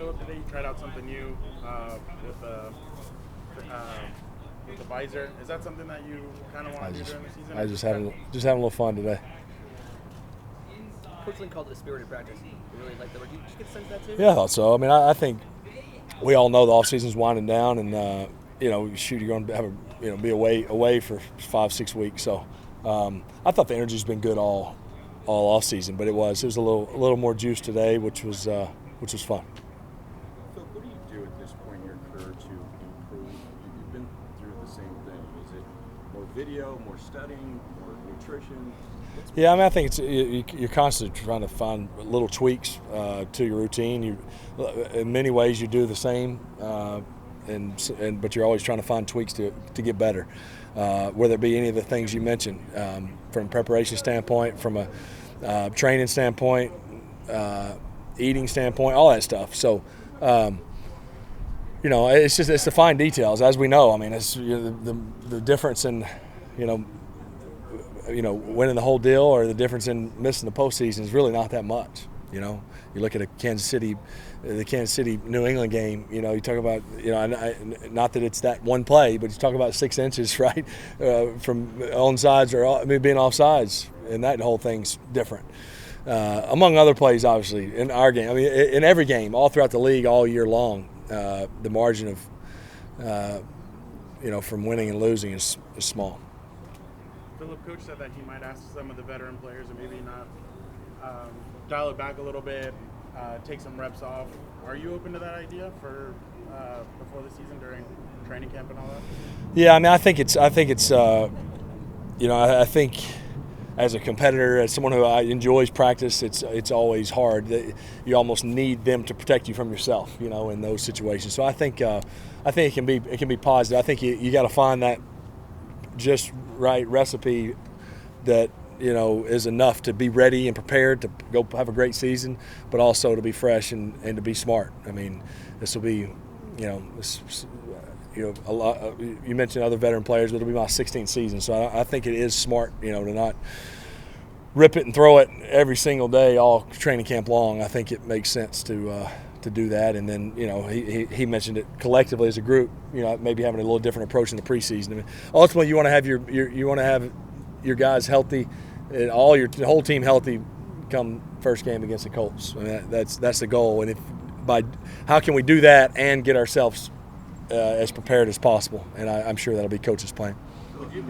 Philip, today you tried out something new with the visor. Is that something that you kind of want to do during the season? I just having a little fun today. Coach Lynn called it a spirited practice. You really like that. Did you get the sense of that too? Yeah, I thought so. I mean, I think we all know the off season's winding down, and you're going to have be away for 5-6 weeks. So I thought the energy's been good all off season, but it was a little more juice today, which was fun. So what do you do at this point in your career to improve? You've been through the same thing. Is it more video, more studying, more nutrition? Yeah, I mean, I think you're constantly trying to find little tweaks to your routine. In many ways, you do the same, but you're always trying to find tweaks to get better. Whether it be any of the things you mentioned, from a preparation standpoint, from a training standpoint, eating standpoint, all that stuff. So, it's the fine details, as we know. I mean, it's the difference in, winning the whole deal or the difference in missing the postseason is really not that much. You look at the Kansas City New England game. You talk about not that it's that one play, but you talk about 6 inches, right, from onside or being offsides, and that whole thing's different. Among other plays, obviously, in our game. I mean, in every game, all throughout the league, all year long, the margin of from winning and losing is small. Philip, coach said that he might ask some of the veteran players to maybe not dial it back a little bit, take some reps off. Are you open to that idea for before the season, during training camp and all that? Yeah, I mean, I think it's I think as a competitor, as someone who enjoys practice, it's always hard. You almost need them to protect you from yourself, in those situations. So I think it can be positive. I think you got to find that just right recipe that is enough to be ready and prepared to go have a great season, but also to be fresh and to be smart. I mean, this will be, a lot. You mentioned other veteran players, but it'll be my 16th season, so I think it is smart, to not rip it and throw it every single day, all training camp long. I think it makes sense to do that, and then he mentioned it collectively as a group. Maybe having a little different approach in the preseason. I mean, ultimately, you want to have your guys healthy, and the whole team healthy come first game against the Colts. I mean, that's the goal. And how can we do that and get ourselves as prepared as possible? And I'm sure that'll be coach's plan. How do you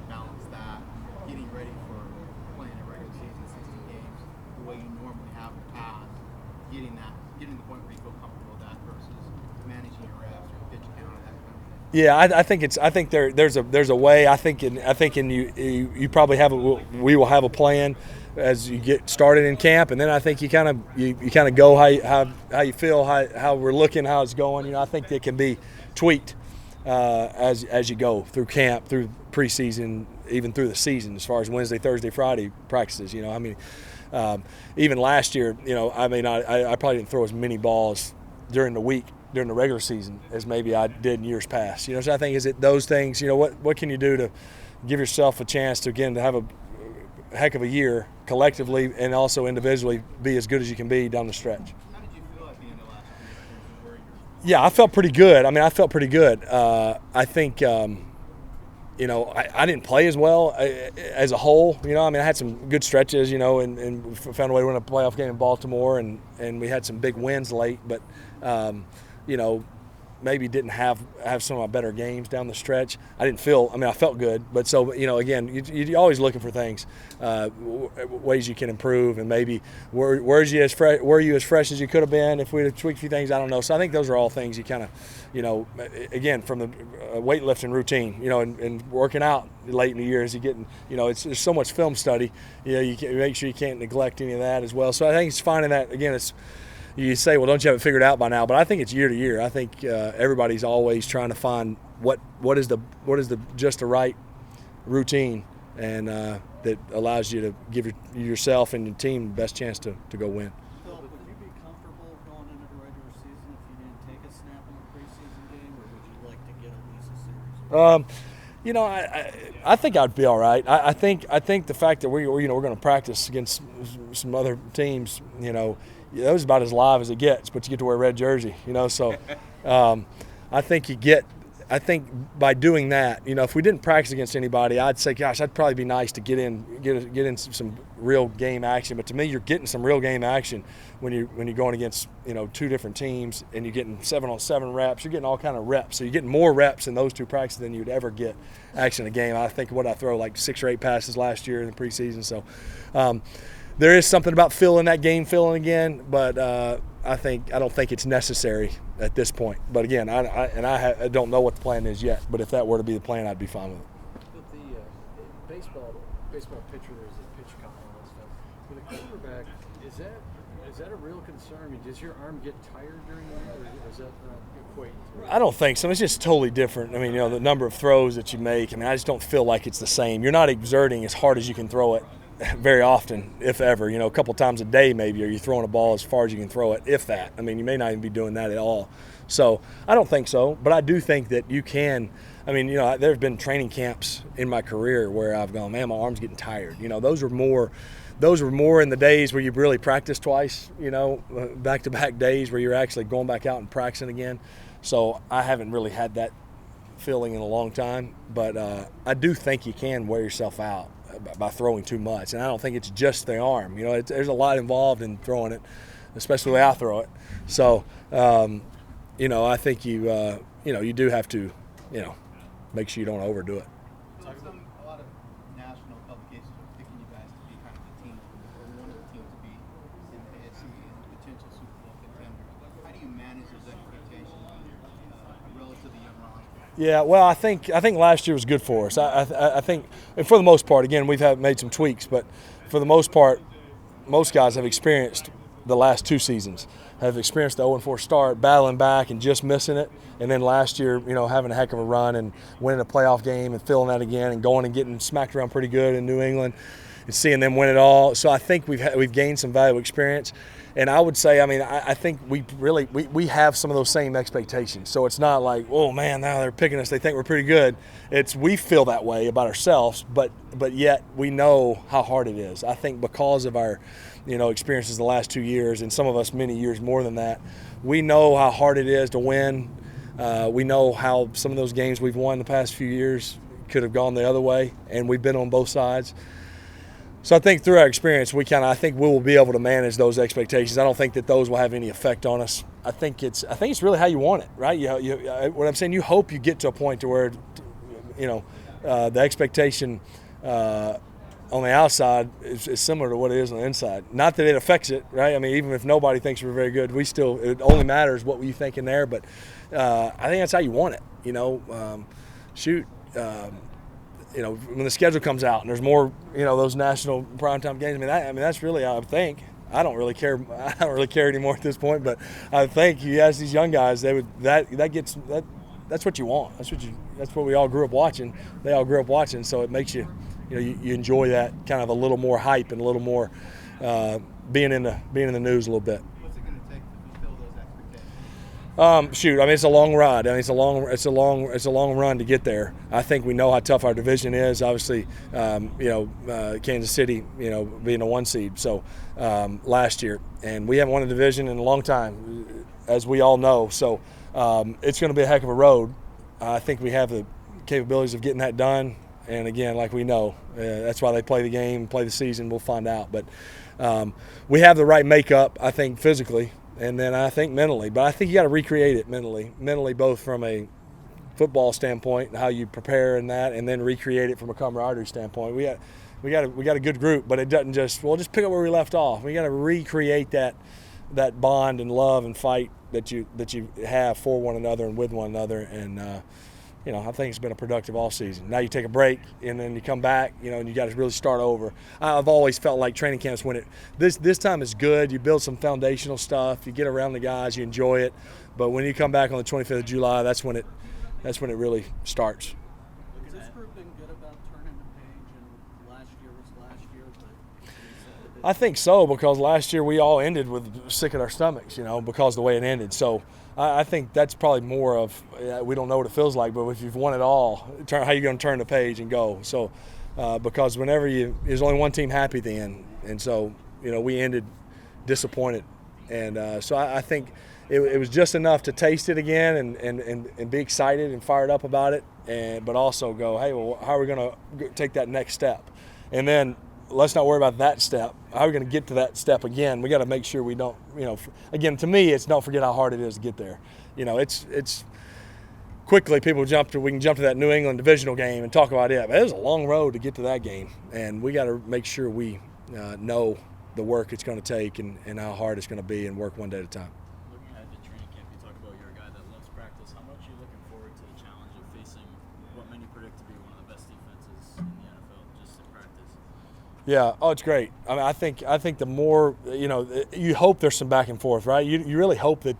balance that, getting ready for playing a regular season, 16 games, the way you normally have in the past, getting to the point where you feel comfortable with that versus managing your reps or pitch count and that kind of thing? Yeah, I think there's a way. I think you probably we will have a plan as you get started in camp, and then I think you kind of go how you feel, how we're looking, how it's going. I think it can be tweaked as you go through camp, through preseason, even through the season, as far as Wednesday, Thursday, Friday practices. I mean, even last year, I probably didn't throw as many balls during the week, during the regular season, as maybe I did in years past. So I think those things, what can you do to give yourself a chance to have a heck of a year collectively and also individually, be as good as you can be down the stretch. How did you feel at the end of last year? Yeah, I felt pretty good. I mean, I felt pretty good. I think, I didn't play as well as a whole. I had some good stretches, and found a way to win a playoff game in Baltimore, and we had some big wins late, but, maybe didn't have some of my better games down the stretch. I felt good, but so, again, you're always looking for things, ways you can improve, and maybe were you as fresh as you could have been if we'd have tweaked a few things? I don't know. So I think those are all things you kind of, again, from the weightlifting routine, and working out late in the year as you get, there's so much film study, you can make sure you can't neglect any of that as well. So I think it's finding that, again, you say, well, don't you have it figured out by now? But I think it's year to year. I think everybody's always trying to find what is the just the right routine, and that allows you to give yourself and your team the best chance to go win. Phil, would you be comfortable going into the regular season if you didn't take a snap in the preseason game, or would you like to get at least a series? I think I'd be all right. I think the fact that we're going to practice against some other teams, that was about as live as it gets, but you get to wear a red jersey, you know. So I think by doing that, you know, if we didn't practice against anybody, I'd say, gosh, that'd probably be nice to get in some real game action. But to me, you're getting some real game action when you're going against, you know, two different teams and you're getting 7-on-7 reps. You're getting all kind of reps. So you're getting more reps in those two practices than you'd ever get action in a game. I think I throw like 6 or 8 passes last year in the preseason. So there is something about feeling again, but I don't think it's necessary at this point. But again, I don't know what the plan is yet. But if that were to be the plan, I'd be fine with it. With the baseball pitcher, there's a pitch count and all that stuff. With a quarterback, is that a real concern? I mean, does your arm get tired during that, or does that not equate to it? I don't think so. It's just totally different. I mean, you know, the number of throws that you make. I mean, I just don't feel like it's the same. You're not exerting as hard as you can throw it very often, if ever. You know, a couple times a day maybe, or you're throwing a ball as far as you can throw it, if that. I mean, you may not even be doing that at all. So I don't think so, but I do think that you can. I mean, you know, there have been training camps in my career where I've gone, man, my arm's getting tired. You know, those were more in the days where you really practiced twice, you know, back-to-back days where you're actually going back out and practicing again. So I haven't really had that feeling in a long time, but I do think you can wear yourself out by throwing too much. And I don't think it's just the arm. You know, there's a lot involved in throwing it, especially the way I throw it. So, you know, I think you do have to, you know, make sure you don't overdo it. A lot of national publications are picking you guys to be kind of the team, or one of the teams to be in the AFC and potential Super Bowl contenders. How do you manage those expectations a relatively young roster? Yeah, well, I think last year was good for us. I think, and for the most part, again, we've made some tweaks, but for the most part, most guys have experienced the last 2 seasons, have experienced the 0-4 start, battling back and just missing it, and then last year, you know, having a heck of a run and winning a playoff game and feeling that again and going and getting smacked around pretty good in New England and seeing them win it all. So I think we've gained some valuable experience. And I would say, I mean, I think we have some of those same expectations. So it's not like, oh man, now they're picking us, they think we're pretty good. It's we feel that way about ourselves, but yet we know how hard it is. I think because of our, you know, experiences the last 2 years, and some of us many years more than that, we know how hard it is to win. We know how some of those games we've won the past few years could have gone the other way, and we've been on both sides. So I think through our experience, I think we will be able to manage those expectations. I don't think that those will have any effect on us. I think it's really how you want it, right? What I'm saying, you hope you get to a point to where, you know, the expectation on the outside is similar to what it is on the inside. Not that it affects it, right? I mean, even if nobody thinks we're very good, it only matters what you think in there. But I think that's how you want it, you know. You know, when the schedule comes out and there's more, you know, those national primetime games. I mean, that's really, I think. I don't really care. I don't really care anymore at this point. But I think you ask these young guys, that's what you want. That's what we all grew up watching. They all grew up watching. So it makes you, you know, you enjoy that kind of a little more hype and a little more being in the news a little bit. What's it going to take to fulfill those expectations? I mean, it's a long ride. I mean, it's a long run to get there. I think we know how tough our division is. Obviously, you know, Kansas City, you know, being a 1 seed. So last year, and we haven't won a division in a long time, as we all know. So it's going to be a heck of a road. I think we have the capabilities of getting that done. And again, like we know, that's why they play the game, play the season. We'll find out. But we have the right makeup, I think, physically. And then I think mentally, but I think you got to recreate it mentally both from a football standpoint and how you prepare in that, and then recreate it from a camaraderie standpoint. We got a good group, but it doesn't just pick up where we left off. We got to recreate that bond and love and fight that you have for one another and with one another. And you know, I think it's been a productive off season. Now you take a break and then you come back, you know, and you got to really start over. I've always felt like training camps this time is good. You build some foundational stuff, you get around the guys, you enjoy it. But when you come back on the 25th of July, that's when it really starts. Has this group been good about turning the page, and last year was last year, but I think so, because last year we all ended with sick at our stomachs, you know, because of the way it ended. So I think that's probably more of, we don't know what it feels like, but if you've won it all, how are you going to turn the page and go? So because whenever there's only one team happy at the end, and so, you know, we ended disappointed And so I think it was just enough to taste it again and be excited and fired up about it, but also go, hey, well, how are we going to take that next step? And then let's not worry about that step. How are we going to get to that step again? We got to make sure we don't, again, to me, it's don't forget how hard it is to get there. It's quickly we can jump to that New England divisional game and talk about it. But it was a long road to get to that game, and we got to make sure we know the work it's going to take and how hard it's going to be and work one day at a time. Looking ahead to training camp, you talk about you're a guy that loves practice. How much are you looking forward to the challenge of facing what many predict to be one of the best defenses in the NFL just in practice? Yeah, it's great. I mean, I think the more, you hope there's some back and forth, right? You really hope that,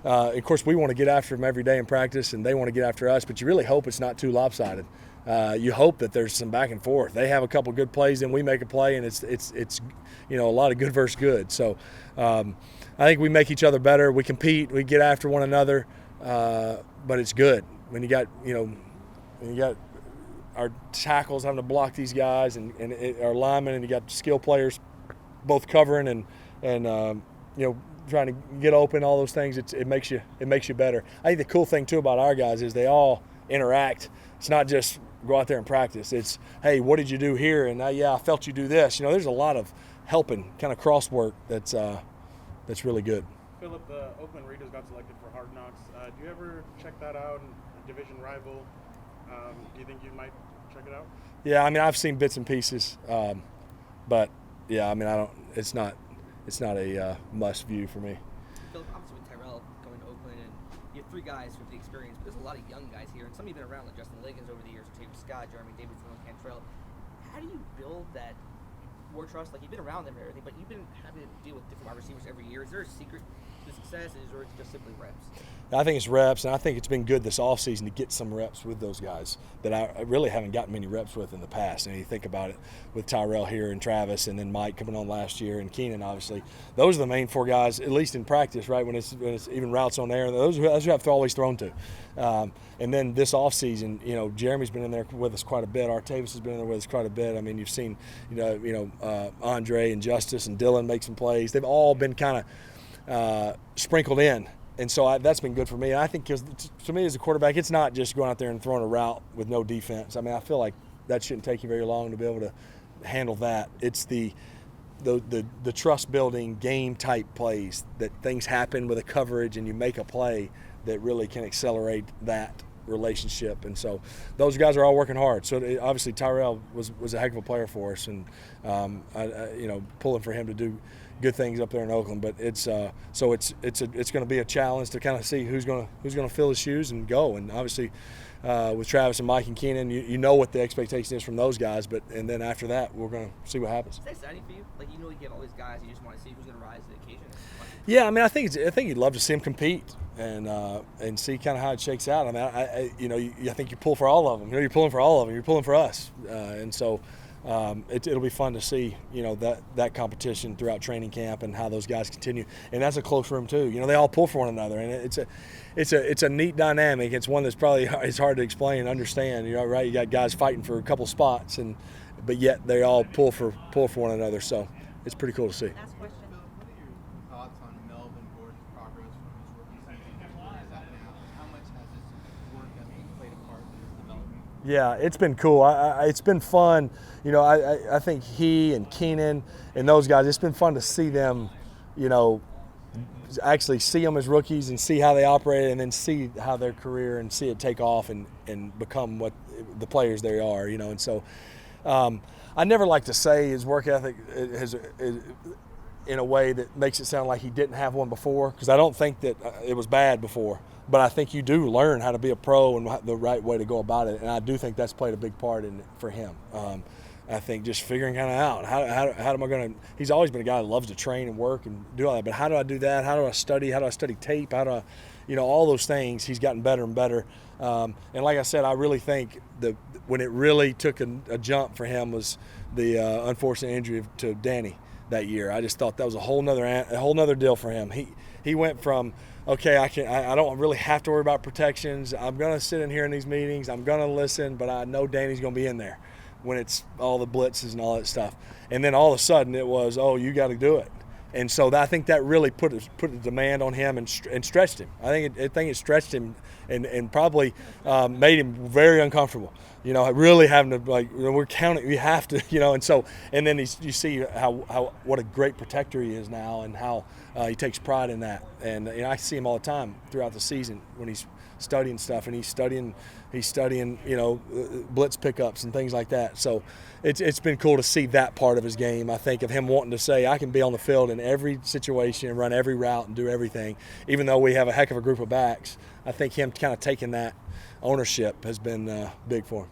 of course, we want to get after them every day in practice, and they want to get after us, but you really hope it's not too lopsided. You hope that there's some back and forth. They have a couple good plays, then we make a play, and it's a lot of good versus good. So I think we make each other better. We compete. We get after one another, but it's good when you got our tackles having to block these guys and our linemen, and you got skill players both covering and trying to get open, all those things. It makes you better. I think the cool thing too about our guys is they all interact. It's not just go out there and practice. It's, hey, what did you do here? And I felt you do this. There's a lot of helping kind of cross work that's really good. Philip, the Oakland Raiders got selected for Hard Knocks. Do you ever check that out? A division rival. Do you think you might check it out? Yeah, I mean, I've seen bits and pieces, but yeah, I mean, I don't. It's not a must view for me. Philip, obviously with Tyrell going to Oakland, and you have 3 guys with the experience, but there's a lot of young guys here, and some of you have been around, like Justin Liggins over the years, Taylor Scott, Jeremy Davidson, Cantrell. How do you build that more trust? Like, you've been around them and everything, but you've been having to deal with different wide receivers every year. Is there a secret to success, or is it just simply reps? I think it's reps, and I think it's been good this offseason to get some reps with those guys that I really haven't gotten many reps with in the past. And you think about it with Tyrell here and Travis, and then Mike coming on last year, and Keenan, obviously. Those are the main 4 guys, at least in practice, right, when it's even routes on there. Those who I've always thrown to. And then this offseason, Jeremy's been in there with us quite a bit. Artavis has been in there with us quite a bit. I mean, you've seen, Andre and Justice and Dylan make some plays. They've all been kind of sprinkled in. And so that's been good for me. And I think because to me as a quarterback, it's not just going out there and throwing a route with no defense. I mean, I feel like that shouldn't take you very long to be able to handle that. It's the trust-building game-type plays that things happen with a coverage and you make a play that really can accelerate that relationship. And so those guys are all working hard. So obviously Tyrell was a heck of a player for us, and pulling for him to do good things up there in Oakland. But it's going to be a challenge to kind of see who's going to fill his shoes and go. And obviously with Travis and Mike and Keenan, you know what the expectation is from those guys. And then after that, we're going to see what happens. Is that exciting for you? Like, you get all these guys, you just want to see who's going to rise to the occasion. Yeah, I mean, I think you'd love to see him compete and see kind of how it shakes out. I mean, I think you pull for all of them. You're pulling for all of them. You're pulling for us, and so it'll be fun to see that competition throughout training camp and how those guys continue. And that's a close room too. They all pull for one another, and it's a neat dynamic. It's one that's probably it's hard to explain and understand. Right? You got guys fighting for a couple spots, but yet they all pull for one another. So it's pretty cool to see. Last question. What are your thoughts on Melvin Gordon's progress from his rookie season to where he's at now? How much has his work played a part in his development? Yeah, it's been cool. It's been fun. I think he and Keenan and those guys, it's been fun to see them, actually see them as rookies and see how they operate, and then see how their career and see it take off and become what the players they are, And so I never like to say his work ethic is in a way that makes it sound like he didn't have one before, because I don't think that it was bad before. But I think you do learn how to be a pro and the right way to go about it, and I do think that's played a big part for him. I think just figuring kind of out how am I going to – he's always been a guy that loves to train and work and do all that, but how do I do that? How do I study? How do I study tape? How do I – all those things, he's gotten better and better. And like I said, I really think when it really took a jump for him was the unfortunate injury to Danny that year. I just thought that was a whole nother deal for him. He went from – okay, I don't really have to worry about protections. I'm going to sit in here in these meetings. I'm going to listen, but I know Danny's going to be in there when it's all the blitzes and all that stuff. And then all of a sudden it was, oh, you got to do it. And so I think that really put a demand on him and stretched him. I think it stretched him and probably made him very uncomfortable. You know, really having to, like, you know, we're counting, we have to, you know, and then you see how what a great protector he is now, and how he takes pride in that. And you know, I see him all the time throughout the season when he's studying stuff, and he's studying, you know, blitz pickups and things like that. So it's been cool to see that part of his game. I think of him wanting to say, I can be on the field in every situation and run every route and do everything, even though we have a heck of a group of backs. I think him kind of taking that ownership has been big for him.